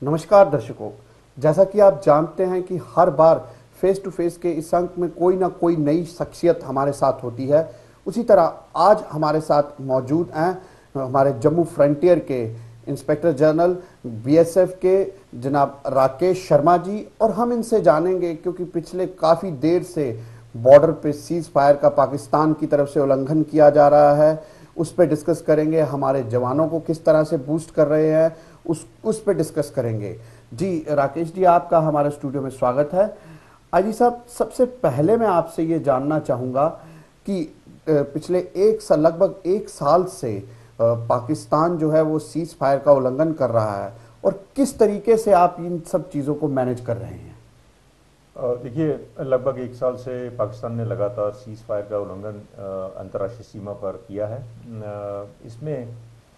नमस्कार दर्शकों, जैसा कि आप जानते हैं कि हर बार फेस टू फेस के इस अंक में कोई ना कोई नई शख्सियत हमारे साथ होती है। उसी तरह आज हमारे साथ मौजूद हैं हमारे जम्मू फ्रंटियर के इंस्पेक्टर जनरल बीएसएफ के जनाब राकेश शर्मा जी, और हम इनसे जानेंगे क्योंकि पिछले काफ़ी देर से बॉर्डर पे सीज फायर का पाकिस्तान की तरफ से उल्लंघन किया जा रहा है। उस पर डिस्कस करेंगे, हमारे जवानों को किस तरह से बूस्ट कर रहे हैं उस पर डिस्कस करेंगे। जी राकेश जी, आपका हमारे स्टूडियो में स्वागत है। अजी साहब, सबसे पहले मैं आपसे ये जानना चाहूँगा कि पिछले लगभग एक साल से पाकिस्तान जो है वो सीज फायर का उल्लंघन कर रहा है, और किस तरीके से आप इन सब चीज़ों को मैनेज कर रहे हैं? देखिए, लगभग एक साल से पाकिस्तान ने लगातार सीज फायर का उल्लंघन अंतर्राष्ट्रीय सीमा पर किया है। इसमें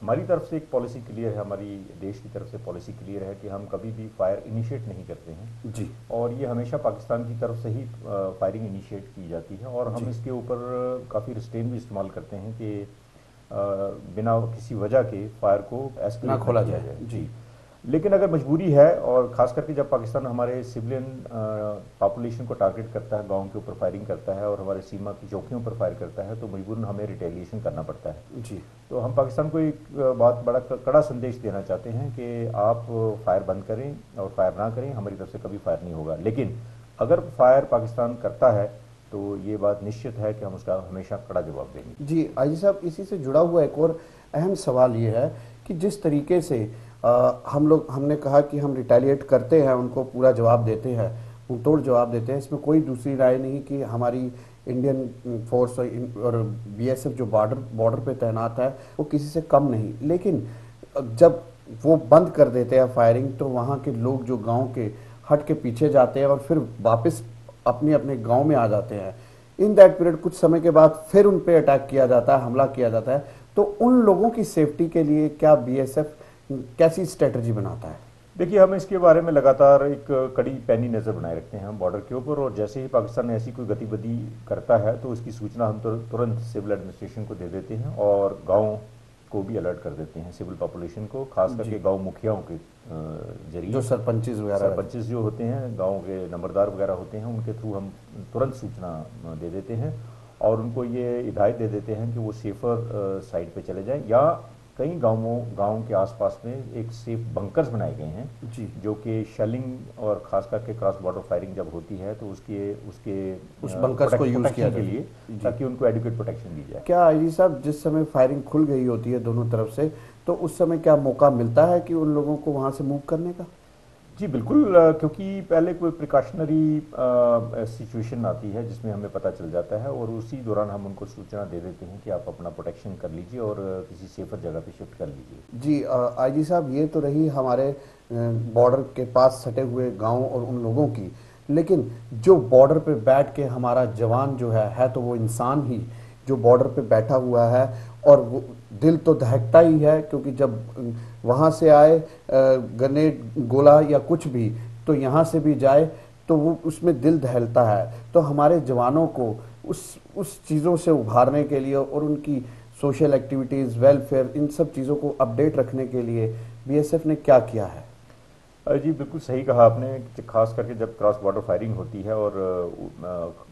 हमारी तरफ से एक पॉलिसी क्लियर है, हमारी देश की तरफ से पॉलिसी क्लियर है कि हम कभी भी फायर इनिशिएट नहीं करते हैं जी, और ये हमेशा पाकिस्तान की तरफ से ही फायरिंग इनिशिएट की जाती है, और हम इसके ऊपर काफ़ी रिस्ट्रेन भी इस्तेमाल करते हैं कि बिना किसी वजह के फायर को एस्केलेट ना खोला जाए। जी, लेकिन अगर मजबूरी है, और ख़ास करके जब पाकिस्तान हमारे सिविलियन पॉपुलेशन को टारगेट करता है, गाँव के ऊपर फायरिंग करता है और हमारे सीमा की चौकियों पर फायर करता है, तो मजबूरन हमें रिटेलिएशन करना पड़ता है। जी, तो हम पाकिस्तान को एक बड़ा कड़ा संदेश देना चाहते हैं कि आप फायर बंद करें और फायर ना करें, हमारी तरफ से कभी फायर नहीं होगा। लेकिन अगर फायर पाकिस्तान करता है तो ये बात निश्चित है कि हम उसका हमेशा कड़ा जवाब देंगे। जी आजी साहब, इसी से जुड़ा हुआ एक और अहम सवाल ये है कि जिस तरीके से हमने कहा कि हम रिटेलिएट करते हैं, उनको पूरा जवाब देते हैं, मुंहतोड़ जवाब देते हैं, इसमें कोई दूसरी राय नहीं कि हमारी इंडियन फोर्स और बीएसएफ जो बॉर्डर पे तैनात है वो किसी से कम नहीं। लेकिन जब वो बंद कर देते हैं फायरिंग, तो वहाँ के लोग जो गांव के हट के पीछे जाते हैं और फिर वापस अपने अपने गांव में आ जाते हैं। इन दैट पीरियड कुछ समय के बाद फिर उन पे अटैक किया जाता है, हमला किया जाता है। तो उन लोगों की सेफ्टी के लिए क्या बीएसएफ कैसी स्ट्रेटजी बनाता है? देखिए, हम इसके बारे में लगातार एक कड़ी पैनी नज़र बनाए रखते हैं हम बॉर्डर के ऊपर, और जैसे ही पाकिस्तान ऐसी कोई गतिविधि करता है तो उसकी सूचना हम तुरंत सिविल एडमिनिस्ट्रेशन को दे देते हैं और गाँव को भी अलर्ट कर देते हैं, सिविल पॉपुलेशन को, खास करके गाँव मुखियाओं के जरिए, जो सरपंचेस जो होते हैं, गाँव के नंबरदार वगैरह होते हैं, उनके थ्रू हम तुरंत सूचना दे देते हैं और उनको ये हिदायत दे देते हैं कि वो सेफर साइड पे चले जाएं, या कई गाँव के आसपास में एक सेफ बंकर्स बनाए गए हैं जी, जो कि शेलिंग और खास करके क्रॉस बॉर्डर फायरिंग जब होती है तो उसके उस बंकर्स को यूज किया के लिए, ताकि उनको एडिक्वेट प्रोटेक्शन दी जाए। क्या आईजी साहब, जिस समय फायरिंग खुल गई होती है दोनों तरफ से, तो उस समय क्या मौका मिलता है कि उन लोगों को वहां से मूव करने का? जी बिल्कुल, क्योंकि पहले कोई प्रिकॉशनरी सिचुएशन आती है जिसमें हमें पता चल जाता है और उसी दौरान हम उनको सूचना दे देते हैं कि आप अपना प्रोटेक्शन कर लीजिए और किसी सेफर जगह पे शिफ्ट कर लीजिए। जी आईजी साहब, ये तो रही हमारे बॉर्डर के पास सटे हुए गांव और उन लोगों की, लेकिन जो बॉर्डर पे बैठ के हमारा जवान जो है तो वो इंसान ही जो बॉर्डर पे बैठा हुआ है, और वो दिल तो दहकता ही है क्योंकि जब वहाँ से आए ग्रेनेड गोला या कुछ भी, तो यहाँ से भी जाए तो वो उसमें दिल दहलता है। तो हमारे जवानों को उस चीज़ों से उभारने के लिए और उनकी सोशल एक्टिविटीज़, वेलफेयर, इन सब चीज़ों को अपडेट रखने के लिए बीएसएफ ने क्या किया है? जी बिल्कुल सही कहा आपने, खास करके जब क्रॉस बॉर्डर फायरिंग होती है और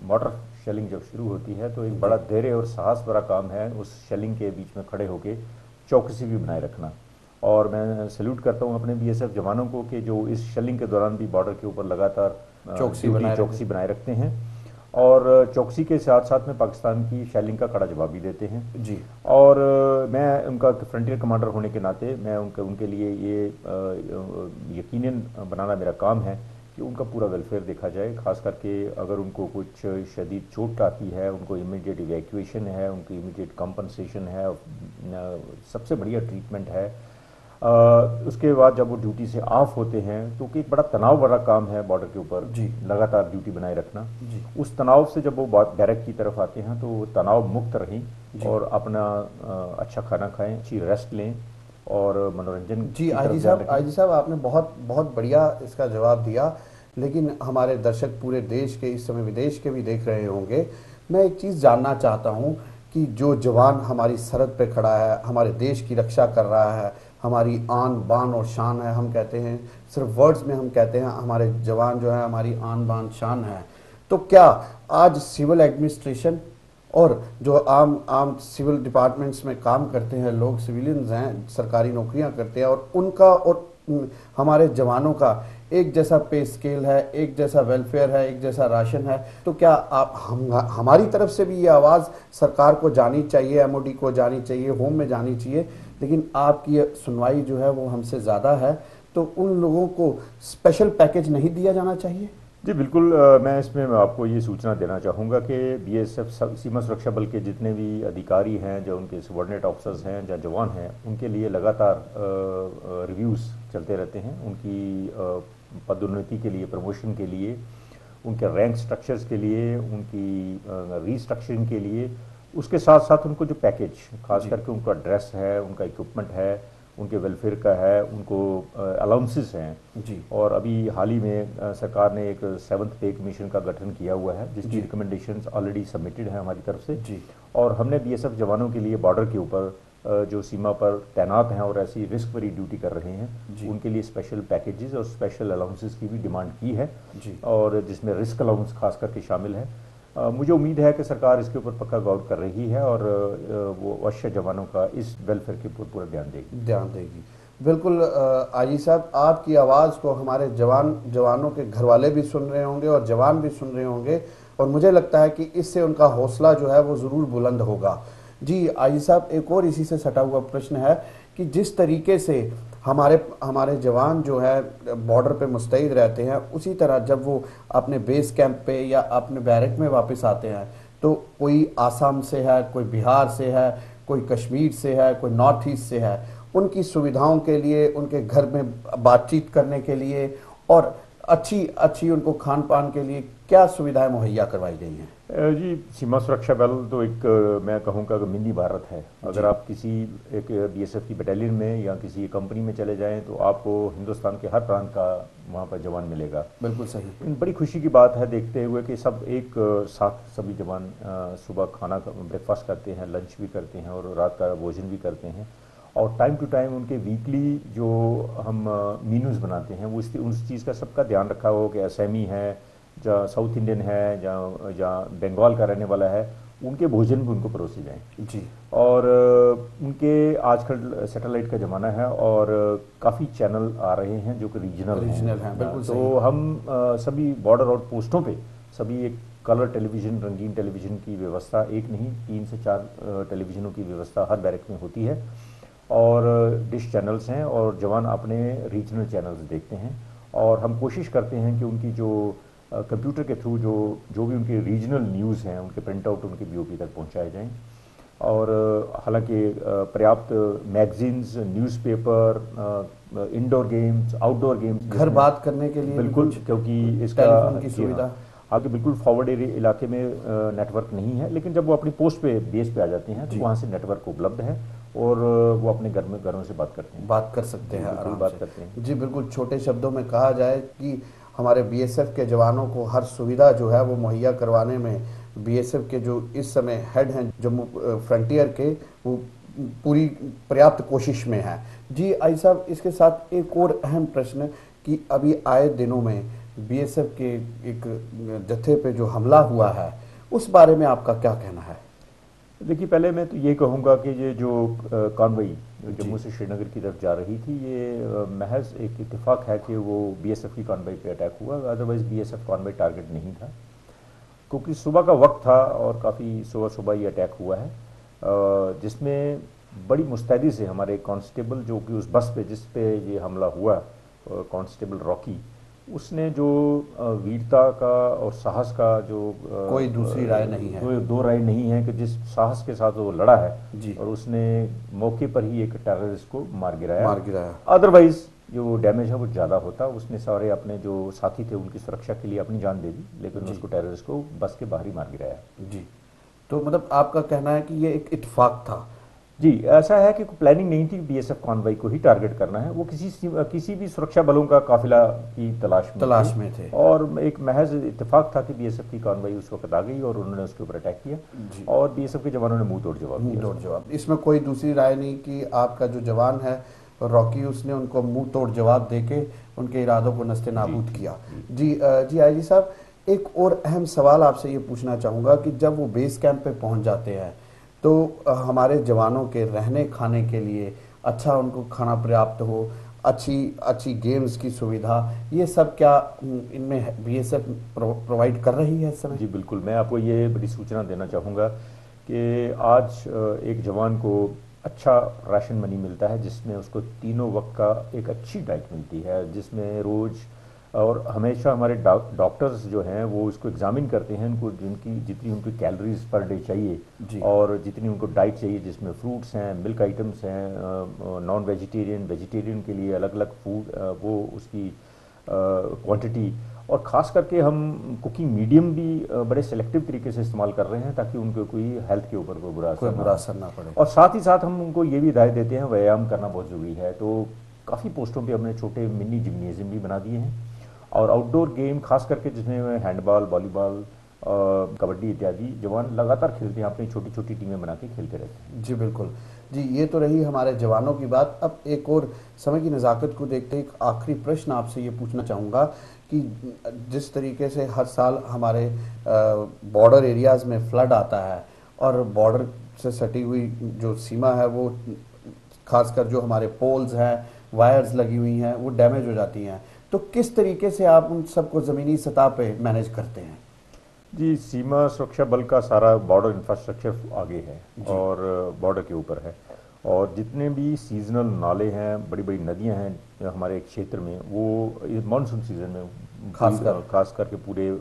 मॉर्टर शेलिंग जब शुरू होती है तो एक बड़ा धैर्य और साहस भरा काम है उस शेलिंग के बीच में खड़े होकर चौकसी भी बनाए रखना। और मैं सैल्यूट करता हूँ अपने बीएसएफ जवानों को कि जो इस शेलिंग के दौरान भी बॉर्डर के ऊपर लगातार चौकसी बनाए रखते हैं और चौकसी के साथ साथ में पाकिस्तान की शेलिंग का कड़ा जवाब भी देते हैं जी। और मैं उनका फ्रंटियर कमांडर होने के नाते मैं उनके लिए ये यकीनन बनाना मेरा काम है कि उनका पूरा वेलफेयर देखा जाए, खास करके अगर उनको कुछ शदीद चोट आती है, उनको इमीडिएट इवैक्यूएशन है, उनकी इमीडिएट कंपनसेशन है, सबसे बढ़िया ट्रीटमेंट है। उसके बाद जब वो ड्यूटी से ऑफ होते हैं तो एक बड़ा तनाव भरा काम है बॉर्डर के ऊपर लगातार ड्यूटी बनाए रखना जी। उस तनाव से जब वो बैरक की तरफ आते हैं तो वो तनाव मुक्त रहें और अपना अच्छा खाना खाएं, अच्छी रेस्ट लें और मनोरंजन। जी आजी साहब, आपने बहुत बहुत बढ़िया इसका जवाब दिया, लेकिन हमारे दर्शक पूरे देश के, इस समय विदेश के भी देख रहे होंगे। मैं एक चीज़ जानना चाहता हूँ कि जो जवान हमारी सरहद पे खड़ा है, हमारे देश की रक्षा कर रहा है, हमारी आन बान और शान है। हम कहते हैं, सिर्फ वर्ड्स में हम कहते हैं हमारे जवान जो है हमारी आन बान शान है। तो क्या आज सिविल एडमिनिस्ट्रेशन और जो आम आम सिविल डिपार्टमेंट्स में काम करते हैं लोग, सिविलियंस हैं, सरकारी नौकरियां करते हैं, और उनका और हमारे जवानों का एक जैसा पे स्केल है, एक जैसा वेलफेयर है, एक जैसा राशन है, तो क्या आप हमारी तरफ से भी ये आवाज़ सरकार को जानी चाहिए, एमओडी को जानी चाहिए, होम में जानी चाहिए, लेकिन आपकी सुनवाई जो है वो हमसे ज़्यादा है, तो उन लोगों को स्पेशल पैकेज नहीं दिया जाना चाहिए? जी बिल्कुल, मैं इसमें आपको ये सूचना देना चाहूँगा कि बीएसएफ सीमा सुरक्षा बल के जितने भी अधिकारी हैं, जो उनके सबॉर्डिनेट ऑफिसर्स हैं या जवान हैं, उनके लिए लगातार रिव्यूज़ चलते रहते हैं। उनकी पदोन्नति के लिए, प्रमोशन के लिए, उनके रैंक स्ट्रक्चर्स के लिए, उनकी रीस्ट्रक्चरिंग के लिए, उसके साथ साथ उनको जो पैकेज, खास करके उनका ड्रेस है, उनका इक्विपमेंट है, उनके वेलफेयर का है, उनको अलाउंसेस हैं जी। और अभी हाल ही में सरकार ने एक 7th पे कमीशन का गठन किया हुआ है, जिसकी रिकमेंडेशंस ऑलरेडी सबमिटेड है हमारी तरफ से जी। और हमने बीएसएफ जवानों के लिए बॉर्डर के ऊपर जो सीमा पर तैनात हैं और ऐसी रिस्क भरी ड्यूटी कर रहे हैं, उनके लिए स्पेशल पैकेजेस और स्पेशल अलाउंसेस की भी डिमांड की है जी। और जिसमें रिस्क अलाउंस खास करके शामिल है। मुझे उम्मीद है कि सरकार इसके ऊपर पक्का गौर कर रही है और वो अवश्य जवानों का इस वेलफेयर के ऊपर पूरा ध्यान देगी। बिल्कुल आजी साहब, आपकी आवाज़ को हमारे जवानों के घर वाले भी सुन रहे होंगे और जवान भी सुन रहे होंगे, और मुझे लगता है कि इससे उनका हौसला जो है वो ज़रूर बुलंद होगा। जी आजी साहब, एक और इसी से सटा हुआ प्रश्न है कि जिस तरीके से हमारे जवान जो है बॉर्डर पे मुस्तैद रहते हैं, उसी तरह जब वो अपने बेस कैंप पे या अपने बैरक में वापस आते हैं, तो कोई आसाम से है, कोई बिहार से है, कोई कश्मीर से है, कोई नॉर्थ ईस्ट से है, उनकी सुविधाओं के लिए, उनके घर में बातचीत करने के लिए और अच्छी उनको खान पान के लिए क्या सुविधाएं मुहैया करवाई गई हैं? जी, सीमा सुरक्षा बल तो एक मैं कहूँगा कि मिनी भारत है। अगर आप किसी एक बीएसएफ की बटालियन में या किसी कंपनी में चले जाएं तो आपको हिंदुस्तान के हर प्रांत का वहाँ पर जवान मिलेगा। बिल्कुल सही। बड़ी खुशी की बात है देखते हुए कि सब एक साथ सभी जवान सुबह खाना ब्रेकफास्ट करते हैं, लंच भी करते हैं और रात का भोजन भी करते हैं, और टाइम टू टाइम उनके वीकली जो हम मीनूज़ बनाते हैं वो उस चीज़ का सबका ध्यान रखा हो कि असमी है, जहाँ साउथ इंडियन है, जहाँ बंगाल का रहने वाला है, उनके भोजन भी उनको परोसे जाएं जी। और उनके आजकल सैटेलाइट का ज़माना है और काफ़ी चैनल आ रहे हैं जो कि रीजनल हैं। बिल्कुल। तो हम सभी बॉर्डर और पोस्टों पे सभी एक कलर टेलीविज़न, रंगीन टेलीविज़न की व्यवस्था, एक नहीं 3 से 4 टेलीविज़नों की व्यवस्था हर बैरक में होती है, और डिश चैनल्स हैं और जवान अपने रीजनल चैनल्स देखते हैं। और हम कोशिश करते हैं कि उनकी जो कंप्यूटर के थ्रू जो भी उनके रीजनल न्यूज़ हैं, उनके प्रिंट आउट उनके बीओपी तक पहुंचाए जाएं। और हालांकि पर्याप्त magazines, newspaper, indoor games, outdoor games, घर बात करने के लिए बिल्कुल, क्योंकि इसका की सुविधा आगे बिल्कुल फॉरवर्ड एरिया इलाके में नेटवर्क नहीं है, लेकिन जब वो अपनी पोस्ट पे बेस पे आ जाते हैं तो वहाँ से नेटवर्क उपलब्ध है और वो अपने घरों से बात करते हैं, बात कर सकते हैं, आराम बात से करते हैं। जी बिल्कुल। छोटे शब्दों में कहा जाए कि हमारे बीएसएफ के जवानों को हर सुविधा जो है वो मुहैया करवाने में बीएसएफ के जो इस समय हेड हैं जम्मू फ्रंटियर के, वो पूरी पर्याप्त कोशिश में है जी। आई साहब, इसके साथ एक और अहम प्रश्न कि अभी आए दिनों में बीएसएफ के एक जत्थे पे जो हमला हुआ है, उस बारे में आपका क्या कहना है? देखिए, पहले मैं तो ये कहूँगा कि ये जो कॉन्वॉय जम्मू से श्रीनगर की तरफ जा रही थी, ये महज एक इत्तेफाक है कि वो बीएसएफ की कॉन्वॉय पे अटैक हुआ, अदरवाइज बीएसएफ कॉन्वॉय टारगेट नहीं था, क्योंकि सुबह का वक्त था और काफ़ी सुबह ये अटैक हुआ है, जिसमें बड़ी मुस्तैदी से हमारे कांस्टेबल जो कि उस बस पे जिस पे ये हमला हुआ, कांस्टेबल रॉकी, उसने जो वीरता का और साहस का जो कोई दूसरी राय नहीं है, कोई दो राय नहीं है कि जिस साहस के साथ वो लड़ा है जी। और उसने मौके पर ही एक टेररिस्ट को मार गिराया। अदरवाइज जो डैमेज है वो ज़्यादा होता। उसने सारे अपने जो साथी थे उनकी सुरक्षा के लिए अपनी जान दे दी, लेकिन उसको टेररिस्ट को बस के बाहर ही मार गिराया जी। तो मतलब आपका कहना है कि ये एक इत्तेफाक था? जी, ऐसा है कि प्लानिंग नहीं थी बीएसएफ कॉन्वॉय को ही टारगेट करना है, वो किसी भी सुरक्षा बलों का काफिला की तलाश में थे और एक महज इत्तेफाक था कि बीएसएफ की कॉन्वॉय उस वक्त आ गई और उन्होंने उसके ऊपर अटैक किया और बीएसएफ के जवानों ने मुंह तोड़ जवाब दिया। इसमें कोई दूसरी राय नहीं कि आपका जो जवान है और रॉकी उसने उनको मुंह तोड़ जवाब देके उनके इरादों को नस्ते नाबूद किया। जी आईजी साहब, एक और अहम सवाल आपसे ये पूछना चाहूँगा कि जब वो बेस कैंप पे पहुँच जाते हैं तो हमारे जवानों के रहने खाने के लिए अच्छा उनको खाना पर्याप्त हो, अच्छी अच्छी गेम्स की सुविधा, ये सब क्या इनमें बीएसएफ प्रोवाइड कर रही है इस समय? जी बिल्कुल, मैं आपको ये बड़ी सूचना देना चाहूँगा कि आज एक जवान को अच्छा राशन मनी मिलता है, जिसमें उसको तीनों वक्त का एक अच्छी डाइट मिलती है, जिसमें रोज़ और हमेशा हमारे डॉक्टर्स जो हैं वो इसको एग्जामिन करते हैं, उनको जिनकी जितनी उनकी कैलोरीज पर डे चाहिए और जितनी उनको डाइट चाहिए, जिसमें फ्रूट्स हैं, मिल्क आइटम्स हैं, नॉन वेजिटेरियन वेजिटेरियन के लिए अलग अलग फूड, वो उसकी क्वांटिटी, और ख़ास करके हम कुकिंग मीडियम भी बड़े सेलेक्टिव तरीके से इस्तेमाल कर रहे हैं ताकि उनको कोई हेल्थ के ऊपर कोई बुरा असर ना पड़े। और साथ ही साथ हम उनको ये भी हिदायत देते हैं व्यायाम करना बहुत ज़रूरी है। तो काफ़ी पोस्टों पे हमने छोटे मिनी जिम्नेजियम भी बना दिए हैं और आउटडोर गेम खास करके जिसमें हैंडबॉल, वॉलीबॉल, कबड्डी इत्यादि जवान लगातार खेलते हैं, अपनी छोटी छोटी टीमें बना के खेलते रहते हैं। जी बिल्कुल जी, ये तो रही हमारे जवानों की बात। अब एक और समय की नज़ाकत को देखते एक आखिरी प्रश्न आपसे ये पूछना चाहूँगा कि जिस तरीके से हर साल हमारे बॉर्डर एरियाज़ में फ्लड आता है और बॉर्डर से सटी हुई जो सीमा है वो खासकर जो हमारे पोल्स हैं, वायर्स लगी हुई हैं, वो डैमेज हो जाती हैं, तो किस तरीके से आप उन सबको ज़मीनी सतह पे मैनेज करते हैं? जी, सीमा सुरक्षा बल का सारा बॉर्डर इंफ्रास्ट्रक्चर आगे है और बॉर्डर के ऊपर है, और जितने भी सीजनल नाले हैं, बड़ी बड़ी नदियां हैं हमारे क्षेत्र में, वो मानसून सीजन में खास करके पूरे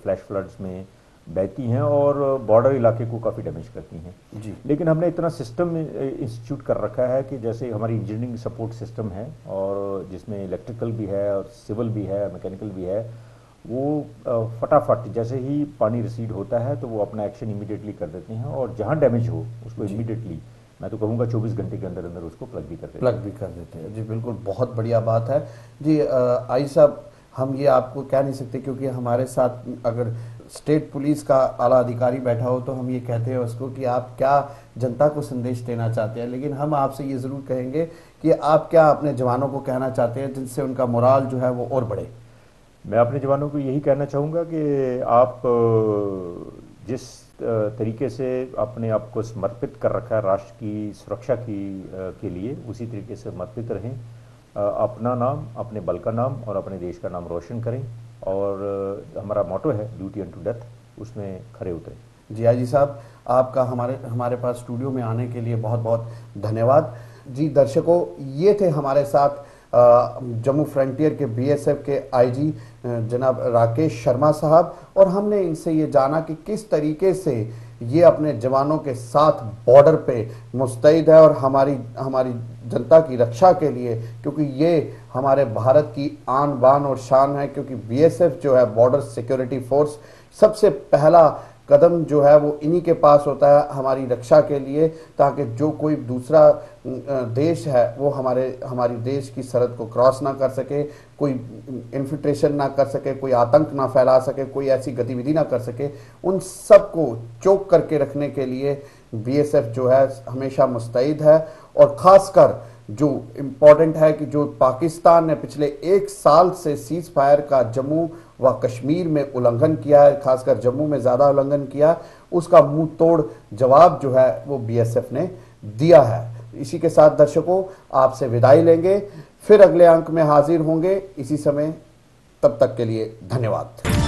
फ्लैश फ्लड्स में बहती हैं और बॉर्डर इलाके को काफ़ी डैमेज करती हैं जी। लेकिन हमने इतना सिस्टम इंस्टीट्यूट कर रखा है कि जैसे हमारी इंजीनियरिंग सपोर्ट सिस्टम है और जिसमें इलेक्ट्रिकल भी है और सिविल भी है, मैकेनिकल भी है, वो फटाफट जैसे ही पानी रिसीड होता है तो वो अपना एक्शन इमीडिएटली कर देते हैं और जहाँ डैमेज हो उसको इमीडिएटली, मैं तो कहूँगा 24 घंटे के अंदर अंदर उसको प्लग भी कर देते हैं। जी बिल्कुल, बहुत बढ़िया बात है जी। आई साहब, हम ये आपको कह नहीं सकते क्योंकि हमारे साथ अगर स्टेट पुलिस का आला अधिकारी बैठा हो तो हम ये कहते हैं उसको कि आप क्या जनता को संदेश देना चाहते हैं, लेकिन हम आपसे ये ज़रूर कहेंगे कि आप क्या अपने जवानों को कहना चाहते हैं जिनसे उनका मोराल जो है वो और बढ़े। मैं अपने जवानों को यही कहना चाहूँगा कि आप जिस तरीके से अपने आप को समर्पित कर रखा है राष्ट्र की सुरक्षा के लिए, उसी तरीके से समर्पित रहें, अपना नाम, अपने बल का नाम और अपने देश का नाम रोशन करें, और हमारा मोटो है ड्यूटी अनटू डेथ, उसमें खरे उतरें। जी आईजी साहब, आपका हमारे पास स्टूडियो में आने के लिए बहुत बहुत धन्यवाद। जी दर्शकों, ये थे हमारे साथ जम्मू फ्रंटियर के बीएसएफ के आईजी जनाब राकेश शर्मा साहब, और हमने इनसे ये जाना कि किस तरीके से ये अपने जवानों के साथ बॉर्डर पे मुस्तैद है और हमारी जनता की रक्षा के लिए, क्योंकि ये हमारे भारत की आन बान और शान है, क्योंकि बीएसएफ जो है बॉर्डर सिक्योरिटी फोर्स, सबसे पहला कदम जो है वो इन्हीं के पास होता है हमारी रक्षा के लिए, ताकि जो कोई दूसरा देश है वो हमारी देश की सरहद को क्रॉस ना कर सके, कोई इन्फिल्ट्रेशन ना कर सके, कोई आतंक ना फैला सके, कोई ऐसी गतिविधि ना कर सके, उन सब को चोक करके रखने के लिए बीएसएफ जो है हमेशा मुस्तैद है। और ख़ासकर जो इम्पॉर्टेंट है कि जो पाकिस्तान ने पिछले 1 साल से सीज फायर का जम्मू व कश्मीर में उल्लंघन किया है, खासकर जम्मू में ज़्यादा उल्लंघन किया, उसका मुंह तोड़ जवाब जो है वो बीएसएफ ने दिया है। इसी के साथ दर्शकों, आपसे विदाई लेंगे, फिर अगले अंक में हाजिर होंगे इसी समय, तब तक के लिए धन्यवाद।